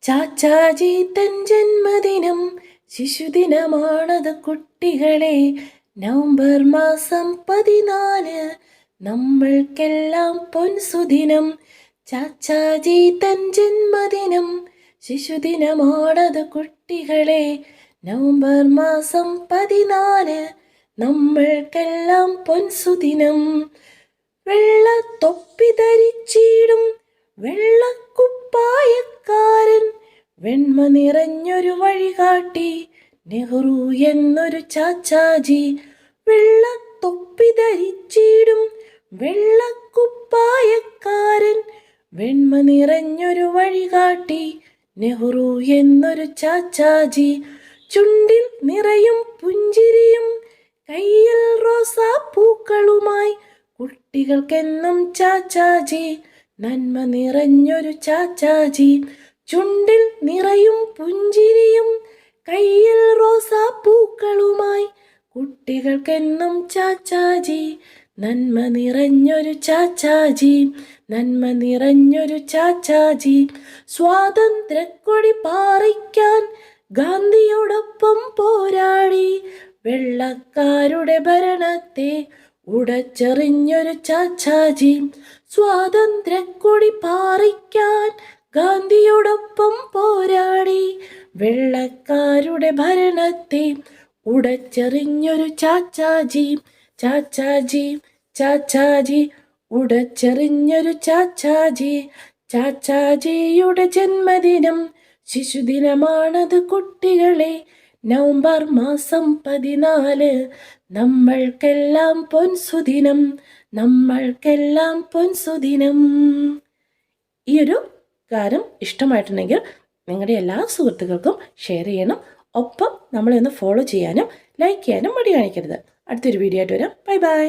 ചാച്ചാജി തൻ ജന്മദിനം ശിശുദിനമാണത് കുട്ടികളെ. നവംബർ മാസം 14 നമ്മൾക്കെല്ലാം പൊൻസുദിനം. ചാച്ചാജി തൻ ജന്മദിനം ശിശുദിനമാണത് കുട്ടികളെ. നവംബർ മാസം 14 നമ്മൾക്കെല്ലാം പൊൻസുദിനം. വെള്ളത്തൊപ്പി ധരിച്ചിടും വെള്ളക്കുപ്പായക്കാരൻ, വെണ്മ നിറഞ്ഞൊരു വഴികാട്ടി നെഹ്റു എന്നൊരു ചാച്ചാജി. വെള്ളത്തൊപ്പി ധരിച്ചിടും വെള്ളക്കുപ്പായക്കാരൻ, വെണ്മ നിറഞ്ഞൊരു വഴികാട്ടി നെഹ്റു എന്നൊരു ചാച്ചാജി. ചുണ്ടിൽ നിറയും പുഞ്ചിരിയും കയ്യിൽ റോസാപ്പൂക്കളുമായി കുട്ടികൾക്കെന്നും ചാച്ചാജി, നന്മ നിറഞ്ഞൊരു ചാച്ചാജി. ചുണ്ടിൽ നിറയും പുഞ്ചിരിയും കയ്യിൽ റോസാപ്പൂക്കളുമായി കുട്ടികൾക്കെന്നും ചാച്ചാജി, നന്മ നിറഞ്ഞൊരു ചാച്ചാജി, നന്മ നിറഞ്ഞൊരു ചാച്ചാജി. സ്വാതന്ത്ര്യക്കൊടി പാറിക്കാൻ ഗാന്ധിയോടൊപ്പം പോരാടി വെള്ളക്കാരുടെ ഭരണത്തെ ഉടച്ചെറിഞ്ഞൊരു ചാച്ചാജി. സ്വാതന്ത്ര്യക്കൊടി പാറിക്കാൻ ഗാന്ധിയോടൊപ്പം പോരാടി വെള്ളക്കാരുടെ ഭരണത്തെ ഉടച്ചെറിഞ്ഞൊരു ചാച്ചാജി. ചാച്ചാജി ചാച്ചാജി ഉടച്ചെറിഞ്ഞൊരു ചാച്ചാജി. ചാച്ചാജിയുടെ ജന്മദിനം ശിശുദിനമാണത് കുട്ടികളെ. നവംബർ മാസം 14 നമ്മൾക്കെല്ലാം പൊൻസുദിനം, നമ്മൾക്കെല്ലാം പൊൻസുദിനം. ഈ ഒരു ഗാനം ഇഷ്ടമായിട്ടുണ്ടെങ്കിൽ നിങ്ങളുടെ എല്ലാ സുഹൃത്തുക്കൾക്കും ഷെയർ ചെയ്യണം. ഒപ്പം നമ്മളെ ഒന്ന് ഫോളോ ചെയ്യാനും ലൈക്ക് ചെയ്യാനും മടി കാണിക്കരുത്. അടുത്തൊരു വീഡിയോ ആയിട്ട് വരാം. Bye bye.